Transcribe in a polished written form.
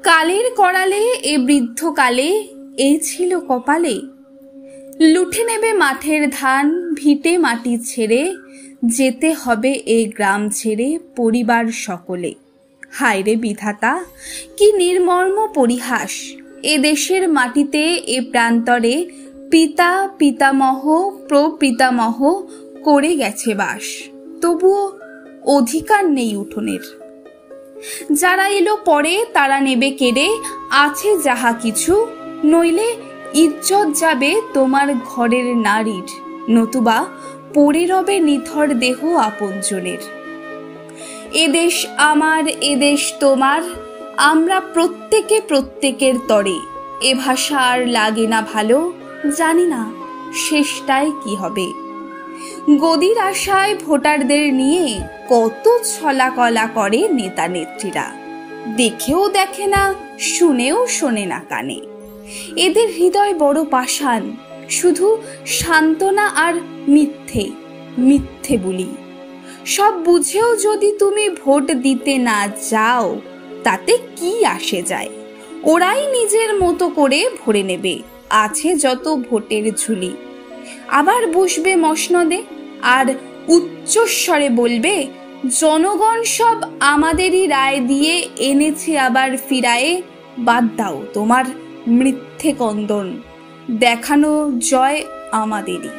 কালের করালে এ বৃদ্ধকালে এই ছিল কপালে। লুঠে নেবে মাঠের ধান, ভিটে মাটি ছেড়ে যেতে হবে এ গ্রাম ছেড়ে পরিবার সকলে। হায় রে বিধাতা, কি নির্মর্ম পরিহাস! এ দেশের মাটিতে এ প্রান্তরে পিতা পিতামহ প্রপিতামহ করে গেছে বাস, তবুও অধিকার নেই উঠোনের। যারা এলো পরে তারা নেবে কেড়ে আছে যাহা কিছু, নইলে ইজ্জত যাবে তোমার ঘরের নারীর, নতুবা পড়ে রবে নিথর দেহ আপনজনের। এদেশ আমার, এদেশ তোমার, আমরা প্রত্যেকে প্রত্যেকের তরে। এ ভাষা আর লাগে না ভালো, জানি না শেষটায় কি হবে। গদির আশায় ভোটারদের নিয়ে কত ছলাকলা করে নেতা নেত্রীরা, দেখেও দেখে না, শুনেও শোনে না কানে। এদের হৃদয় বড় পাষাণ, শুধু সান্ত্বনা আর মিথ্যে মিথ্যে বলি। সব বুঝেও যদি তুমি ভোট দিতে না যাও, তাতে কি আসে যায়? ওরাই নিজের মতো করে ভরে নেবে আছে যত ভোটের ঝুলি। আবার বসবে মসনদে আর উচ্চস্বরে বলবে, জনগণ সব আমাদেরই রায় দিয়ে এনেছে আবার ফিরায়ে, বাদ দাও তোমার মিথ্যে কন্দন, দেখানো জয় আমাদেরই।